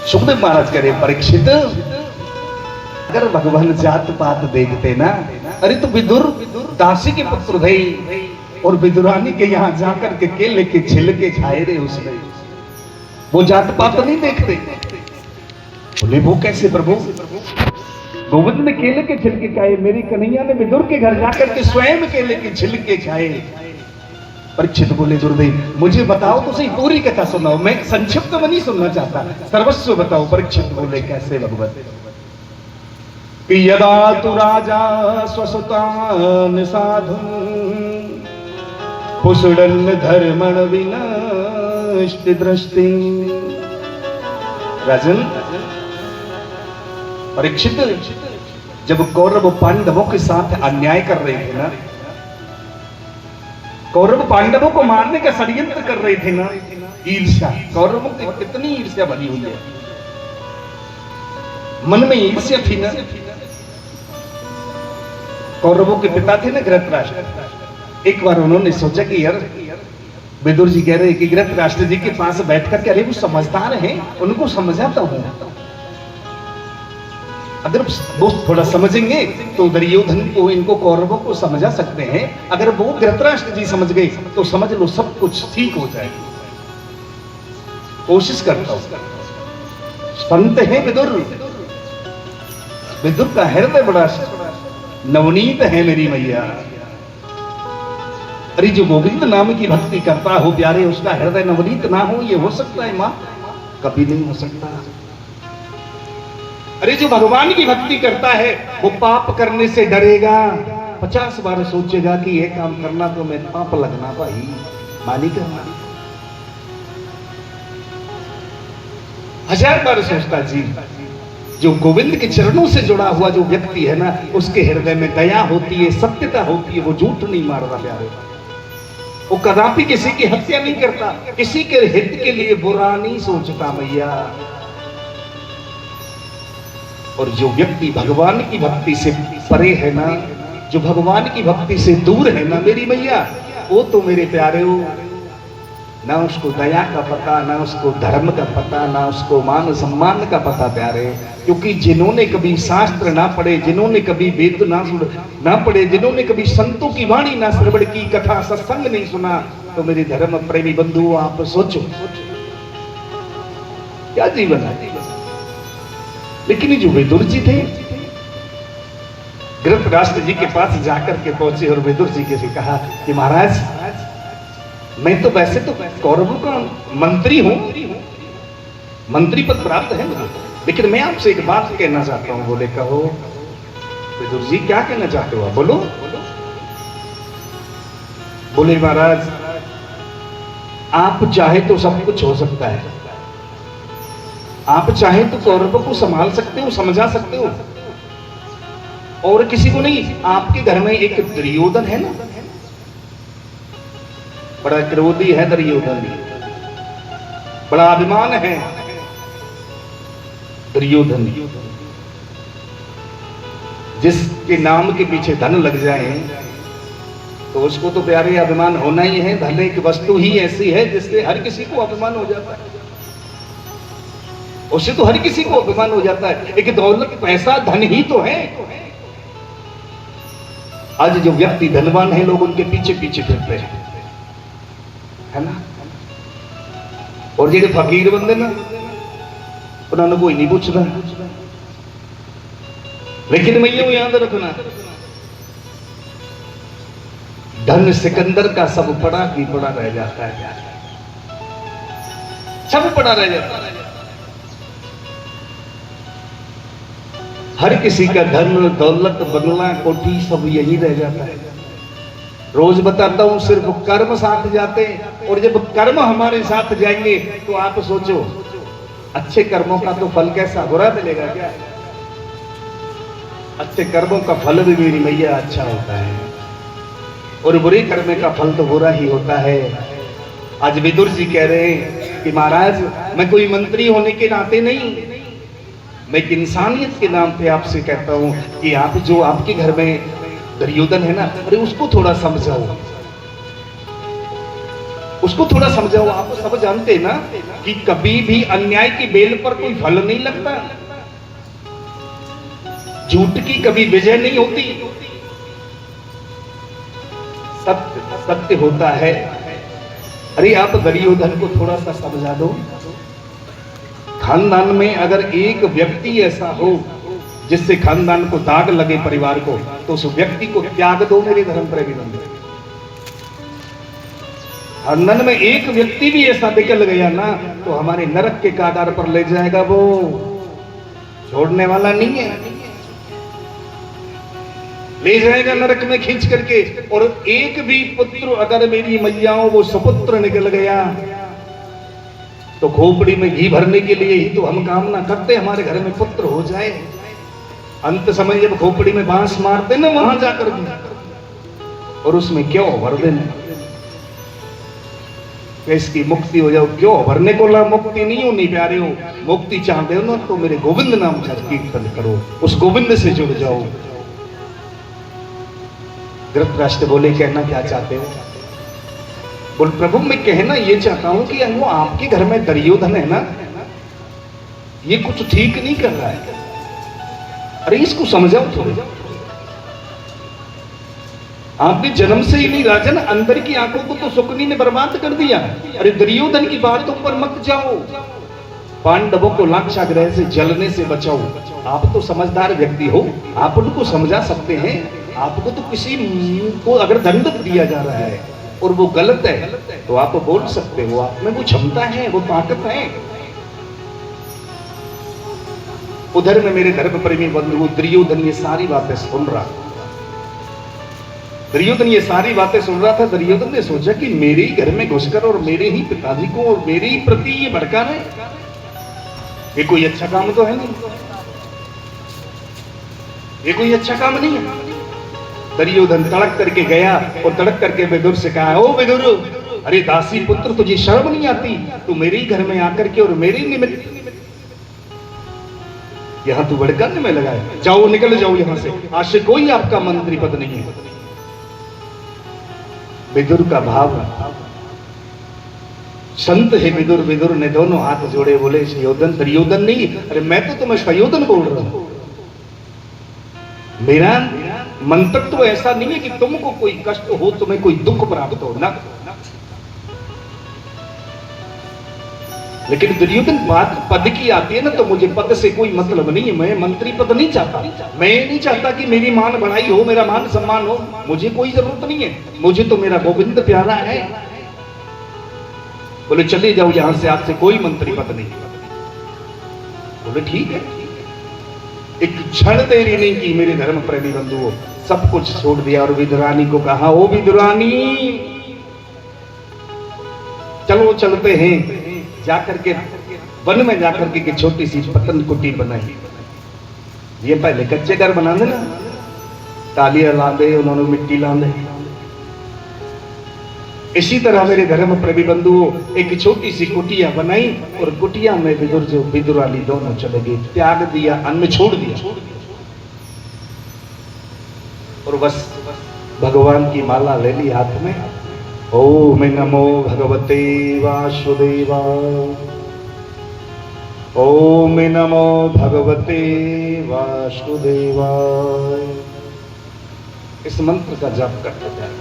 सुखदेव महाराज कह रहे परीक्षित, अगर भगवान जात पात देखते ना, अरे तो विदुर दासी के पुत्र थे और विदुरानी के यहाँ जाकर के केले के छिलके खाए रहे उसने, वो जात पात नहीं देखते। बोले वो कैसे प्रभु? गोविंद ने केले के छिलके खाए, मेरी कन्हैया ने विदुर के घर जाकर के स्वयं केले के छिलके खाए। परीक्षित बोले गुरुदेव मुझे बताओ तो सही, पूरी कथा सुनाओ, मैं संक्षिप्त में नहीं सुनना चाहता, सर्वस्व बताओ। परीक्षित बोले कैसे भगवत? कि यदा तु राजा स्वसुतान साधुन पुसुडन धर्मण विनष्ट दृष्टि। राजन परीक्षित, जब कौरव पांडवों के साथ अन्याय कर रहे थे ना, कौरव पांडवों को मारने का षड्यंत्र कर रहे थे ना, ईर्ष्या, कौरवों की कितनी ईर्ष्या भरी हुई है, मन में ईर्ष्या थी ना। कौरवों के पिता थे ना धृतराष्ट्र, एक बार उन्होंने सोचा कि यार विदुर जी कह रहे कि धृतराष्ट्र जी के पास बैठकर के, अरे वो समझदार हैं, उनको समझाता हूं, अगर वो थोड़ा समझेंगे तो दुर्योधन को, इनको कौरवों को समझा सकते हैं। अगर वो धृतराष्ट्र जी समझ गए तो समझ लो सब कुछ ठीक हो जाएगा। कोशिश करता हूं। संत है विदुर, विदुर का हृदय बड़ा नवनीत है मेरी मैया। अरे जो गोविंद नाम की भक्ति करता हो प्यारे, उसका हृदय नवनीत ना हो, ये हो सकता है मां? कभी नहीं हो सकता। अरे जो भगवान की भक्ति करता है वो पाप करने से डरेगा, 50 बार सोचेगा कि ये काम करना तो मैं पाप लगना भाई, मानी करना, 1000 बार सोचता जी। जो गोविंद के चरणों से जुड़ा हुआ जो व्यक्ति है ना, उसके हृदय में दया होती है, सत्यता होती है, वो झूठ नहीं मारता प्यारे, वो कदापि किसी की हत्या नहीं करता, किसी के हित के लिए बुरा नहीं सोचता मैया। और जो व्यक्ति भगवान की भक्ति से परे है ना, जो भगवान की भक्ति से दूर है ना मेरी मैया, वो तो मेरे प्यारे हो, ना उसको दया का पता, ना उसको धर्म का पता, ना उसको मान सम्मान का पता प्यारे। क्योंकि जिन्होंने कभी शास्त्र ना पढ़े, जिन्होंने कभी वेद ना पढ़े, जिन्होंने कभी संतों की वाणी ना श्रवण की, कथा सत्संग नहीं सुना, तो मेरे धर्म प्रेमी बंधु आप सोचो क्या जीवन है। लेकिन जो विदुर जी थे, धृतराष्ट्र जी के पास जाकर के पहुंचे और विदुर जी के से कहा कि महाराज मैं तो वैसे तो कौरवों का मंत्री हूं, मंत्री पद प्राप्त है मुझे, लेकिन मैं आपसे एक बात कहना चाहता हूं। बोले कहो। विदुर जी क्या कहना चाहते हो? बोलो। बोले महाराज आप चाहे तो सब कुछ हो सकता है, आप चाहे तो कौरवों को संभाल सकते हो, समझा सकते हो, और किसी को नहीं। आपके घर में एक दुर्योधन है ना, बड़ा क्रोधी है दुर्योधन, बड़ा अभिमान है दुर्योधन। जिसके नाम के पीछे धन लग जाए तो उसको तो प्यारे अभिमान होना ही है। धन एक वस्तु ही ऐसी है जिससे हर किसी को अभिमान हो जाता है, उससे तो हर किसी को अभिमान हो जाता है। एक दौलत, पैसा, धन ही तो है। आज जो व्यक्ति धनवान है, लोग उनके पीछे पीछे फिरते हैं, है ना। और जेडे फकीर बंदे ना, उन्होंने कोई नहीं पूछता। लेकिन मैं यूं याद रखना, धन सिकंदर का सब पड़ा की पड़ा रह जाता है, सब पड़ा रह जाता है। हर किसी का धन, दौलत, बंगला, कोठी सब यही रह जाता है। रोज बताता हूं सिर्फ कर्म साथ जाते हैं, और जब कर्म हमारे साथ जाएंगे तो आप सोचो अच्छे कर्मों का तो फल कैसा, बुरा मिलेगा क्या? अच्छे कर्मों का फल भी मेरी मैया अच्छा होता है, और बुरे कर्म का फल तो बुरा ही होता है। आज विदुर जी कह रहे हैं कि महाराज मैं कोई मंत्री होने के नाते नहीं, मैं एक इंसानियत के नाम पे आपसे कहता हूं कि आप जो आपके घर में दुर्योधन है ना, अरे उसको थोड़ा समझाओ, उसको थोड़ा समझाओ। आप सब जानते हैं ना कि कभी भी अन्याय की बेल पर कोई फल नहीं लगता, झूठ की कभी विजय नहीं होती। सत्य सत्य होता है। अरे आप दुर्योधन को थोड़ा सा समझा दो। खानदान में अगर एक व्यक्ति ऐसा हो जिससे खानदान को दाग लगे, परिवार को, तो उस व्यक्ति को त्याग दो मेरे धर्म प्रेमी बंधु। खानदान में एक व्यक्ति भी ऐसा निकल गया ना, तो हमारे नरक के कगार पर ले जाएगा, वो छोड़ने वाला नहीं है, ले जाएगा नरक में खींच करके। और एक भी पुत्र अगर मेरी मैयाओं वो सुपुत्र निकल गया, तो खोपड़ी में घी भरने के लिए ही तो हम कामना करते हमारे घर में पुत्र हो जाए। अंत समय जब खोपड़ी में बांस मारते ना, वहां जाकर भी, और उसमें क्यों भर देना, इसकी मुक्ति हो जाओ, क्यों भरने को ला, मुक्ति नहीं होनी प्यारे हो। मुक्ति चाहते हो ना तो मेरे गोविंद नाम का कीर्तन करो, उस गोविंद से जुड़ जाओ। धृतराष्ट्र बोले, कहना क्या चाहते हो? बोल, प्रभु मैं कहना ये चाहता हूं कि वो आपके घर में दुर्योधन है ना, ये कुछ ठीक नहीं कर रहा है, अरे इसको समझाओ थोड़े। आपने जन्म से ही नहीं राजन, अंदर की आंखों को तो सुकनी ने बर्बाद कर दिया। अरे दुर्योधन की बातों पर मत जाओ, पांडवों को लाक्षागृह से जलने से बचाओ। आप तो समझदार व्यक्ति हो, आप उनको समझा सकते हैं। आपको तो किसी को अगर दंड दिया जा रहा है और वो गलत है, तो आप बोल सकते हो, आप में वो क्षमता है, वो ताकत है। उधर में मेरे धर्म प्रेमी बंधु दुर्योधन ये सारी बातें सुन रहा था। दुर्योधन ये सारी बातें सुन रहा था। दुर्योधन ने सोचा कि मेरे ही घर में घुसकर और मेरे ही पिताजी को और मेरे ही प्रति ये भड़का रहे, ये कोई अच्छा काम तो है नहीं, ये कोई अच्छा काम नहीं है। दुर्योधन तड़क करके गया और तड़क करके विदुर से कहा, ओ विदुर, अरे दासी पुत्र, तुझे शर्म नहीं आती? तू मेरे ही घर में आकर के और मेरे ही निमित्त यहां तू भड़काने में लगा है। जाओ, निकल जाओ यहां से, आज से कोई आपका मंत्री पद नहीं है। विदुर का भाव, संत है विदुर। विदुर ने दोनों हाथ जोड़े, बोले, सुयोधन, दुर्योधन नहीं, अरे मैं तो तुम्हें सुयोधन बोल रहा हूं। मेरा मंतव्य तो ऐसा नहीं है कि तुमको कोई कष्ट हो, तुम्हें कोई दुख प्राप्त हो ना। लेकिन दुर्योधन बात पद की आती है ना, तो मुझे पद से कोई मतलब नहीं है। मैं मंत्री पद नहीं चाहता, मैं नहीं चाहता कि मेरी मान बढ़ाई हो, मेरा मान सम्मान हो, मुझे कोई जरूरत नहीं है। मुझे तो मेरा गोविंद प्यारा है। बोले, चले जाओ यहां से, आपसे कोई मंत्री पद नहीं। बोले, ठीक है। एक क्षण देरी नहीं की मेरे धर्म प्रेमी बंधुओं, सब कुछ छोड़ दिया और विदुरानी को कहा, ओ विदुरानी, चलो चलते हैं। जाकर के वन में जाकर के छोटी सी पतन कुटी बनाई। ये पहले कच्चे घर बनाते ना, टालियां लादे, उन्होंने मिट्टी लादे। इसी तरह मेरे धर्म प्रेमी बंधुओं एक छोटी सी कुटिया बनाई और कुटिया में विदुर जो विदुराली दोनों चले गए। त्याग दिया, अन्न छोड़ दिया और बस भगवान की माला ले ली हाथ में। ओम नमो भगवते वासुदेवाय, ओम नमो भगवते वासुदेवाय। इस मंत्र का जप करते जाए,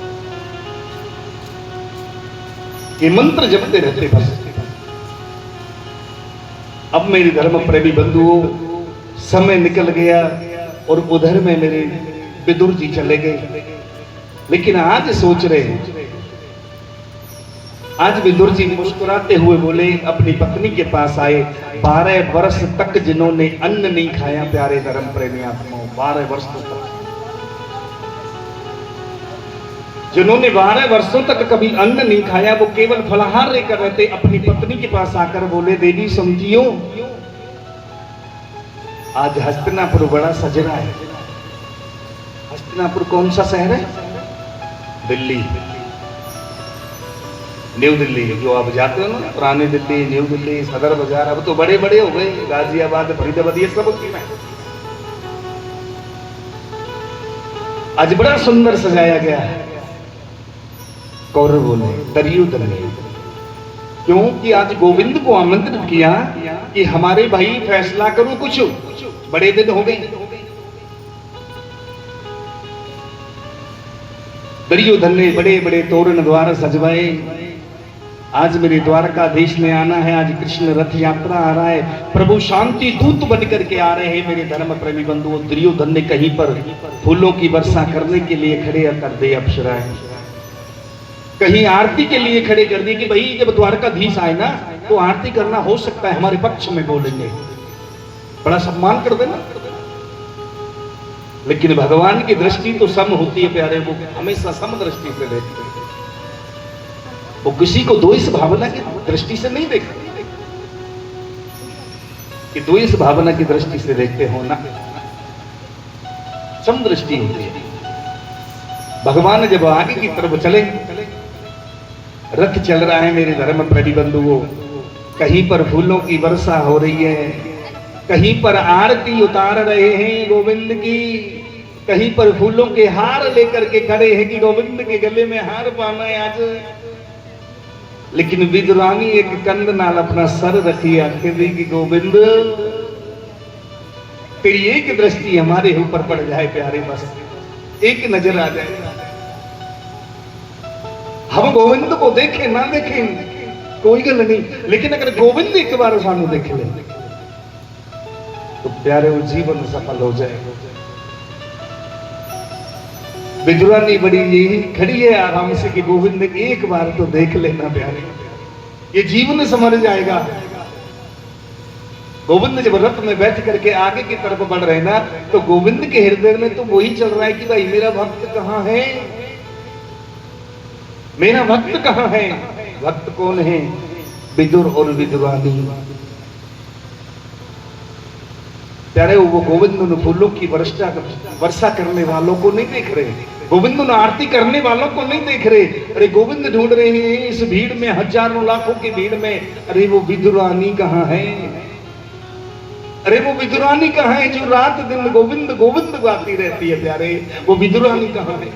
ये मंत्र जपते रहते बस। अब मेरे धर्म प्रेमी बंधुओं, समय निकल गया और उधर में मेरे विदुर जी चले गए। लेकिन आज सोच रहे हैं, आज विदुर जी मुस्कुराते हुए बोले, अपनी पत्नी के पास आए। 12 वर्ष तक जिन्होंने अन्न नहीं खाया, प्यारे धर्म प्रेमी आत्माओं, 12 वर्ष तक जिन्होंने 12 वर्षों तक कभी अन्न नहीं खाया, वो केवल फलाहार लेकर रहते, अपनी पत्नी के पास आकर बोले, देवी समझियो, आज हस्तिनापुर बड़ा सज रहा है। हस्तिनापुर कौन सा शहर है? दिल्ली, न्यू दिल्ली, जो आप जाते हो ना, पुरानी दिल्ली, न्यू दिल्ली, सदर बाजार, अब तो बड़े बड़े हो गए, गाजियाबाद, फरीदाबाद, ये सब उसी में। आज बड़ा सुंदर सजाया गया है। कौरवों ने, दुर्योधन ने, क्योंकि आज गोविंद को आमंत्रित किया कि हमारे भाई फैसला करो कुछ, बड़े दिन हो गए। दुर्योधन ने बड़े बड़े तोरण द्वार सजवाए, आज मेरे द्वारकाधीश ने आना है, आज कृष्ण रथ यात्रा आ रहा है, प्रभु शांति दूत बन करके आ रहे हैं मेरे धर्म प्रेमी बंधुओं। दुर्योधन ने कहीं पर फूलों की वर्षा करने के लिए खड़े कर दे अप्सराएं, कहीं आरती के लिए खड़े कर दिए कि भाई जब द्वारकाधीश आए ना तो आरती करना हो सकता है हमारे पक्ष में बोलेंगे, बड़ा सम्मान कर देना। लेकिन भगवान की दृष्टि तो सम होती है प्यारे, वो हमेशा सम दृष्टि से देखते हैं, वो किसी को द्वेष भावना की दृष्टि से नहीं देखते, कि द्वेष भावना की दृष्टि से देखते हो ना, सम दृष्टि होती है। भगवान जब आगे की तरफ चले, रथ चल रहा है मेरे धर्म प्रेमी बंधुओं, कहीं पर फूलों की वर्षा हो रही है, कहीं पर आरती उतार रहे हैं गोविंद की, कहीं पर फूलों के हार लेकर के खड़े हैं कि गोविंद के गले में हार पाना है आज। लेकिन विदुरानी एक कंध नाल अपना सर रखी, आखिर की गोविंद तेरी एक दृष्टि हमारे ऊपर पड़ जाए प्यारे, बस एक नजर आ जाए, हम गोविंद को देखें ना देखें कोई गल नहीं, लेकिन अगर गोविंद एक बार सानू देख ले तो प्यारे वो जीवन सफल हो जाएगा। विदुरानी बड़ी यही खड़ी है आराम से कि गोविंद एक बार तो देख लेना प्यारे, ये जीवन समझ जाएगा। गोविंद जब रथ में बैठ करके आगे की तरफ बढ़ रहे ना, तो गोविंद के हृदय में तो वही चल रहा है कि भाई मेरा भक्त कहां है, मेरा भक्त कहां है। भक्त कौन है? विदुर और विदुरानी। प्यारे वो गोविंद उन फूलों की वर्षा करने वालों को नहीं देख रहे, गोविंद उन आरती करने वालों को नहीं देख रहे। अरे गोविंद ढूंढ रहे हैं इस भीड़ में, हजारों लाखों की भीड़ में, अरे वो विदुरानी कहां है, अरे वो विदुरानी कहां है जो रात दिन गोविंद गोविंद गाती रहती है प्यारे, वो विदुरानी कहां है।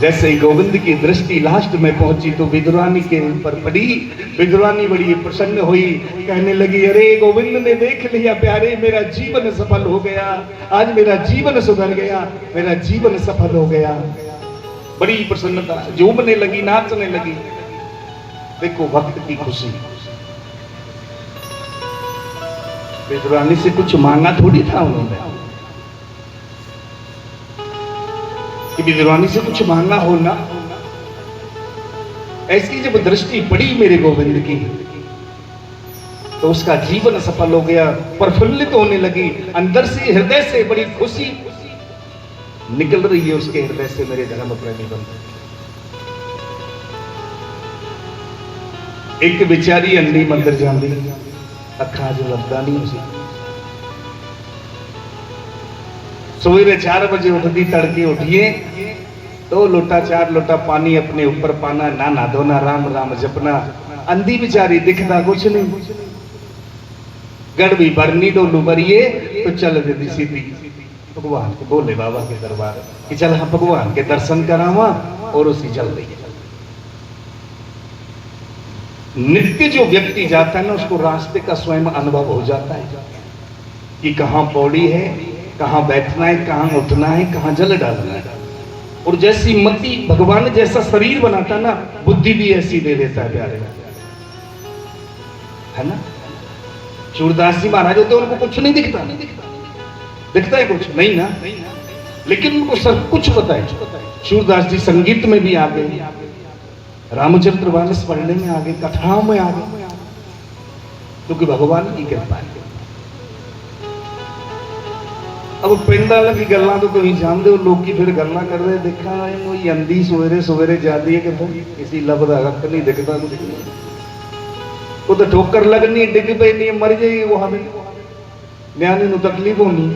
जैसे ही गोविंद की दृष्टि लास्ट में पहुंची तो विदुरानी के ऊपर पड़ी, विदुरानी बड़ी प्रसन्न हुई, कहने लगी अरे गोविंद ने देख लिया प्यारे, मेरा जीवन सफल हो गया, आज मेरा जीवन सुधर गया, मेरा जीवन सफल हो गया। बड़ी प्रसन्नता झूमने लगी, नाचने लगी। देखो भक्त की खुशी। विदुरानी से कुछ मांगा थोड़ी था उन्होंने, कि विदुरानी से कुछ मांगा हो ना। ऐसी जब दृष्टि पड़ी मेरे गोविंद की तो उसका जीवन सफल हो गया, प्रफुल्लित होने लगी, अंदर से हृदय से बड़ी खुशी निकल रही है उसके हृदय से मेरे धर्म प्रेमी बंधु। एक बेचारी अंधी मंदिर जाती, अखा जो लगता नहीं उसे, सवेरे 4 बजे उठती, तड़के उठिए तो लोटा 4 लोटा पानी अपने ऊपर पाना, ना ना धोना, राम राम जपना। अंधी बेचारी दिखता कुछ नहीं, गड़बी भरनी डोलू भरिए तो चल देती सीधी भगवान के भोले बाबा के दरबार कि चल हाँ भगवान के दर्शन करावा, और उसी चल रही है। नित्य जो व्यक्ति जाता है ना उसको रास्ते का स्वयं अनुभव हो जाता है कि कहाँ पौड़ी है, कहाँ बैठना है, कहाँ उठना है, कहाँ जल डालना है। और जैसी मति भगवान जैसा शरीर बनाता ना, बुद्धि भी ऐसी दे देता है प्यारे, है ना। सूरदास जी महाराज होते उनको कुछ नहीं दिखता, दिखता है कुछ नहीं ना, लेकिन उनको सब कुछ पता है। सूरदास जी संगीत में भी आ गए, रामचरितमानस पढ़ने में आ गए, कथाओं में आ गए, क्योंकि भगवान की कृपा है। अब पिंड वाले की गल्ला तो तुम जानते हो, लोग की फिर गल्ला कर रहे, देखा कोई अंधी सवेरे सवेरे जाती है कि किसी लभदा कख नहीं दिखता, वो तो ठोकर लगनी, डिग पैनी, मर जाएगी, वो हमें न्याने को तकलीफ होनी।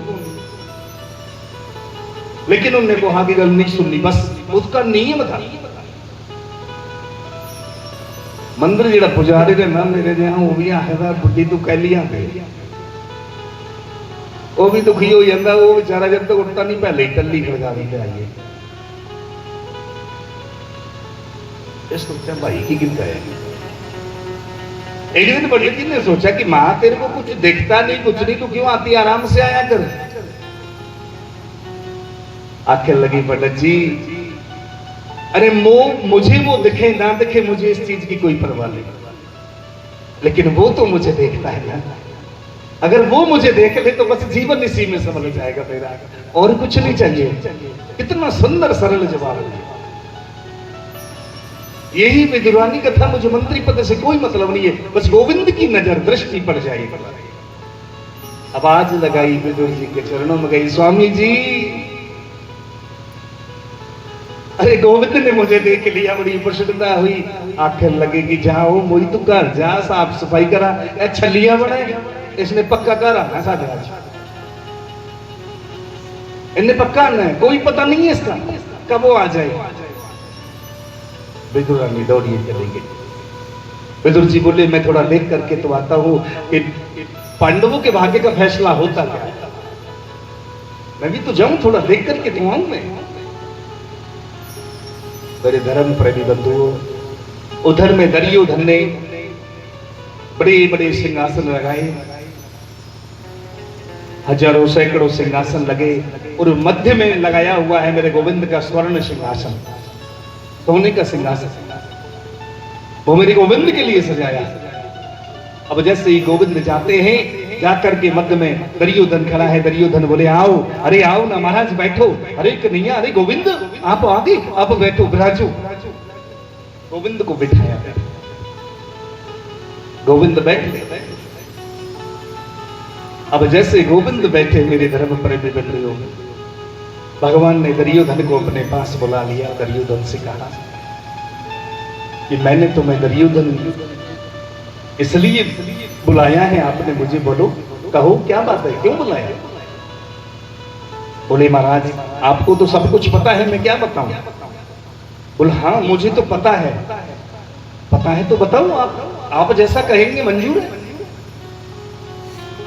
लेकिन उन्हें वहां की गल नहीं सुननी, बस उसका नियम था। मंदिर जेड़ा पुजारी दे ना मेरे जहां वो भी आखदा बुढ़ी तू कहलियां गई, वो भी दुखी हो जाता, वो बेचारा जब तक उठता नहीं पहले ही टल्ली खड़का दी आइए। ये सोचा भाई की गिरता है। एक दिन पंडित जी ने सोचा कि माँ तेरे को कुछ दिखता नहीं कुछ नहीं, तो क्यों आती, आराम से आया कर। आंखें लगी पंडित जी, अरे मुझे वो दिखे ना दिखे, मुझे इस चीज की कोई परवाह नहीं, लेकिन वो तो मुझे देखता है ना, अगर वो मुझे देख ले तो बस जीवन इसी में संभल जाएगा मेरा, और कुछ नहीं चाहिए। कितना सुंदर सरल जवाब है। यही विदुरानी कथा, मुझे मंत्री पद से कोई मतलब नहीं है, बस गोविंद की नजर दृष्टि पड़ जाएगी। आवाज लगाई विदुर जी के चरणों में गई, स्वामी जी अरे गोविंद ने मुझे देख लिया, बड़ी प्रसन्नता हुई। आखिर लगेगी जाओ मोई तू घर जा, साफ सफाई करा, छलियां बने, इसने पक्का कर आना साढ़े आज, इन्हें पक्का आना है, कोई पता नहीं है इसका कब वो आ जाए। विदुर रानी दौड़िए चलेंगे। विदुर जी बोले मैं थोड़ा देख करके तो आता हूं कि पांडवों के भाग्य का फैसला होता क्या, मैं भी तो जाऊं, थोड़ा देख करके तो आऊं मैं। मेरे धर्म प्रेमी बंधुओं, उधर में दुर्योधन ने बड़े बड़े सिंहासन लगाए, हजारों सैकड़ों सिंहासन लगे, और मध्य में लगाया हुआ है मेरे गोविंद का स्वर्ण सिंहासन, सोने का सिंहासन, वो मेरे गोविंद के लिए सजाया। अब जैसे ही गोविंद जाते हैं, जाकर के मध्य में दुर्योधन खड़ा है। दुर्योधन बोले आओ, अरे आओ ना महाराज बैठो, अरे कन्हैया, अरे गोविंद आप आगे, आप बैठो विराजो। गोविंद को बिठाया, गोविंद बैठे। अब जैसे गोविंद बैठे मेरे धर्म प्रेमी बंधुओं, भगवान ने दुर्योधन को अपने पास बुला लिया। दुर्योधन से कहा कि मैंने तुम्हें दुर्योधन इसलिए बुलाया है, आपने मुझे, बोलो कहो क्या बात है, क्यों बुलाया। बोले महाराज आपको तो सब कुछ पता है, मैं क्या बताऊं। बोले हाँ मुझे तो पता है, पता है तो बताओ, आप जैसा कहेंगे मंजूर है।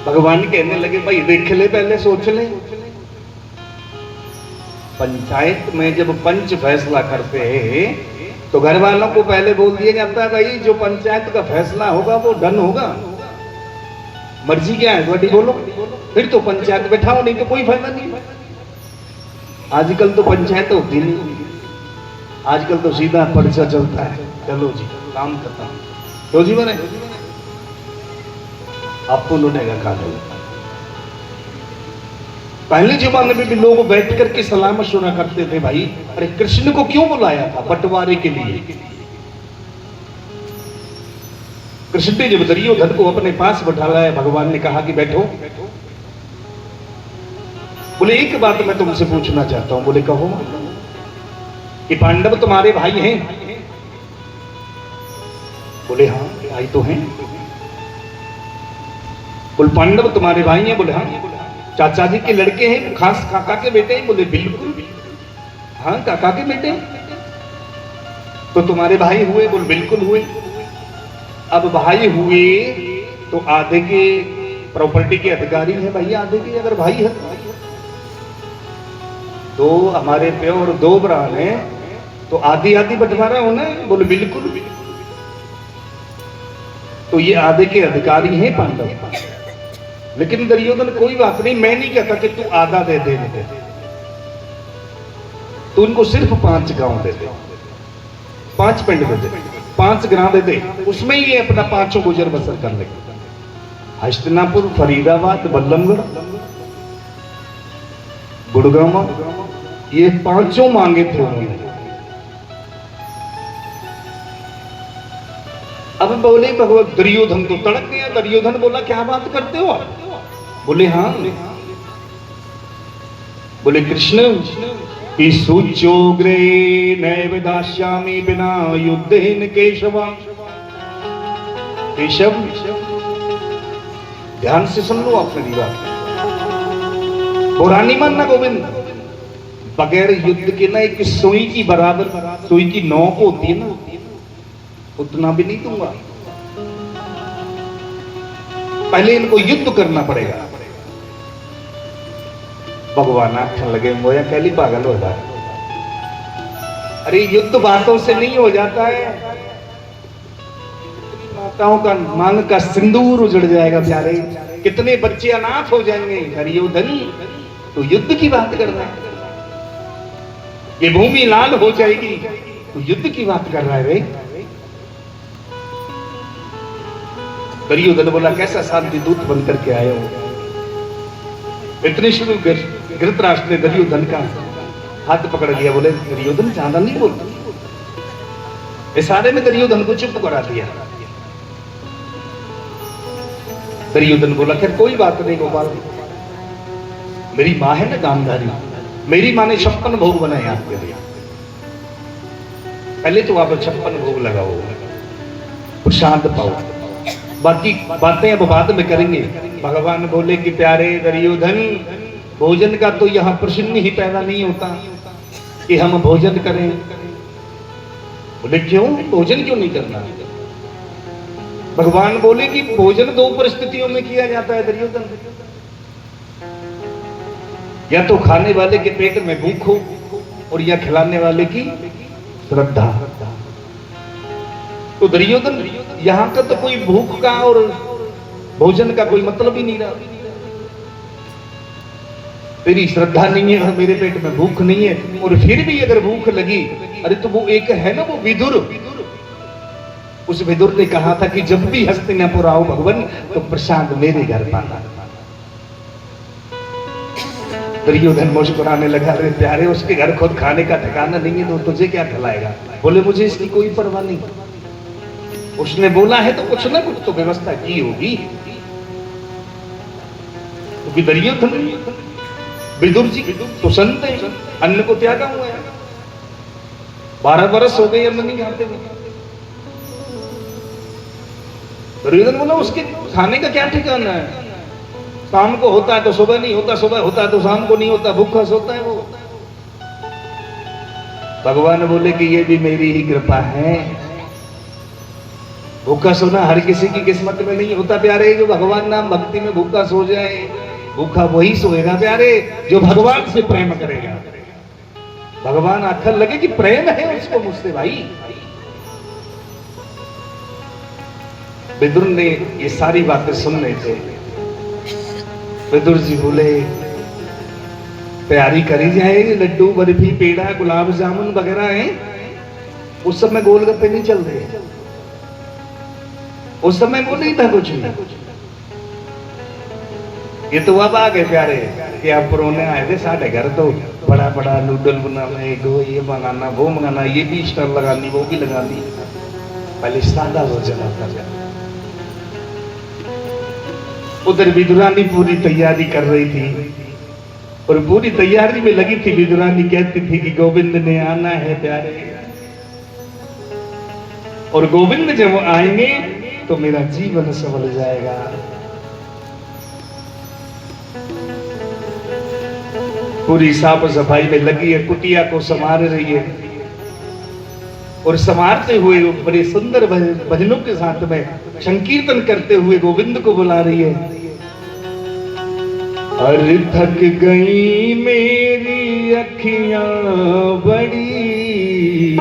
भगवान कहने लगे भाई देख ले, पहले सोच ले। पंचायत में जब पंच फैसला करते हैं तो घर वालों को पहले बोल दिया जाता है भाई जो पंचायत का फैसला होगा वो डन होगा, मर्जी क्या है बड़ी बोलो, फिर तो पंचायत बैठाओ, नहीं तो कोई फायदा नहीं। आजकल तो पंचायत होती नहीं, आजकल तो सीधा पर्चा चलता है, चलो जी काम करता तो जी बने आपको लुटेगा खा लो। पहले जमाने में भी लोग बैठ करके सलाह मशवरा करते थे भाई, अरे कृष्ण को क्यों बुलाया था, बंटवारे के लिए। कृष्ण ने जब दुर्योधन को अपने पास बैठा लाया, भगवान ने कहा कि बैठो। बोले एक बात मैं तुमसे पूछना चाहता हूं। बोले कहो। कि पांडव तुम्हारे भाई हैं। बोले हाँ भाई तो हैं। बोले पांडव तुम्हारे भाई हैं। बोले हाँ। चाचा जी के लड़के हैं, खास काका के बेटे हैं। बोले बिल्कुल हाँ काका के बेटे। तो तुम्हारे भाई हुए। बोले बिल्कुल हुए। अब भाई हुए तो आधे के प्रॉपर्टी के अधिकारी हैं भाई, आधे के अगर भाई है तो हमारे पे और दो ब्राह्मण हैं तो आधी आधी बंटवारा होना है। बोले बिल्कुल। तो ये आधे के अधिकारी हैं पांडव। लेकिन दुर्योधन कोई बात नहीं, मैं नहीं कहता कि तू आधा दे दे, तू उनको सिर्फ 5 गांव दे दे, 5 पिंड दे दे, 5 ग्राम दे दे, उसमें ही अपना 5 गुजर बसर कर लेंगे। हस्तिनापुर, फरीदाबाद, बल्लभगढ़, गुड़गांव, ये 5 मांगे थे उन्होंने। अब बोले भगवत दुर्योधन तो तड़क गया। दुर्योधन बोला क्या बात करते हो आप? बोले हाँ। बोले कृष्ण सूच्योग्रे नैव दास्यामि बिना युद्धेन केशव। केशव ध्यान से सुन लो आप मेरी बात। पुरानी मानना गोविंद, बगैर युद्ध के ना एक सुई की बराबर, सुई की नोक होती है ना, उतना भी नहीं दूंगा। पहले इनको युद्ध करना पड़ेगा। भगवान आखन लगे मोया कैली पागल हो जाए, अरे युद्ध बातों से नहीं हो जाता है, माताओं का मांग का सिंदूर उजड़ जाएगा प्यारे, कितने बच्चे अनाथ हो जाएंगे। दुर्योधन तो युद्ध की बात कर रहा है, ये भूमि लाल हो जाएगी तो युद्ध की बात कर रहा है रे। दुर्योधन बोला कैसा शांति दूत बनकर के आए हो। इतने शुरू धृतराष्ट्र ने दुर्योधन का हाथ पकड़ लिया, बोले दुर्योधन ज्यादा नहीं बोलता, इशारे में दुर्योधन को चुप करा दिया। दुर्योधन बोला फिर कोई बात नहीं गोपाल, मेरी माँ है ना गांधारी, मेरी माँ ने 56 भोग बनाए आपके लिए, पहले तो आप 56 भोग लगाओ, प्रसाद पाओ, बाकी बातें अब बाद में करेंगे। भगवान बोले कि प्यारे दुर्योधन, भोजन का तो यहाँ प्रश्न ही पैदा नहीं होता कि हम भोजन करें। बोले क्यों, भोजन क्यों नहीं करना? भगवान बोले कि भोजन 2 परिस्थितियों में किया जाता है दुर्योधन, या तो खाने वाले के पेट में भूख हो और या खिलाने वाले की श्रद्धा। तो दुर्योधन यहां का तो कोई भूख का और भोजन का कोई मतलब ही नहीं रहा, तेरी श्रद्धा नहीं है और मेरे पेट में भूख नहीं है, और फिर भी अगर भूख लगी, अरे तो वो एक है ना वो विदुर, उस विदुर ने कहा था कि जब भी हस्तिनापुर आओ भगवान तो प्रसाद मेरे घर पाना। दुर्योधन मुस्कुराने लगा, रे प्यारे उसके घर खुद खाने का ठिकाना नहीं है तो तुझे क्या खिलाएगा? बोले मुझे इसकी कोई परवाह नहीं, उसने बोला है तो कुछ ना कुछ तो व्यवस्था की होगी। क्योंकि दुर्योधन विदुर जी तो संत है, अन्न को त्यागा हुआ है, 12 वर्ष हो गए अन्न नहीं खाते हुए। दुर्योधन बोला उसके खाने का क्या ठिकाना है, शाम को होता है तो सुबह नहीं होता, सुबह होता है तो शाम को नहीं होता, भूखा सोता है वो। भगवान बोले कि ये भी मेरी ही कृपा है, भूखा सोना हर किसी की किस्मत में नहीं होता प्यारे। जो भगवान नाम भक्ति में भूखा सो जाए, भूखा वही सोएगा प्यारे जो भगवान से प्रेम करेगा। भगवान आखिर लगे कि प्रेम है उसको मुझसे भाई। विदुर ने ये सारी बातें सुन रहे थे। विदुर जी बोले तैयारी करी जाए, लड्डू बर्फी पेड़ा गुलाब जामुन वगैरह है। उस समय गोलगप्पे नहीं चल रहे, उस समय वो नहीं था कुछ भी। ये तो अब आ गए प्यारे कि आप पुरोने आए थे साढ़े घर, तो बड़ा बड़ा नूडल बनाना, ये मंगाना वो मंगाना, ये भी स्टॉल लगानी वो भी लगानी। पहले सादा भोजन आता था। उधर विदुरानी पूरी तैयारी कर रही थी और पूरी तैयारी में लगी थी। विदुरानी कहती थी कि गोविंद ने आना है प्यारे, और गोविंद जब आएंगे तो मेरा जीवन संभल जाएगा। पूरी साफ सफाई में लगी है, कुटिया को संवार रही है, और संवारते हुए बड़े सुंदर भजनों के साथ में संकीर्तन करते हुए गोविंद को बुला रही है। अरे थक गई मेरी अखियां बड़ी,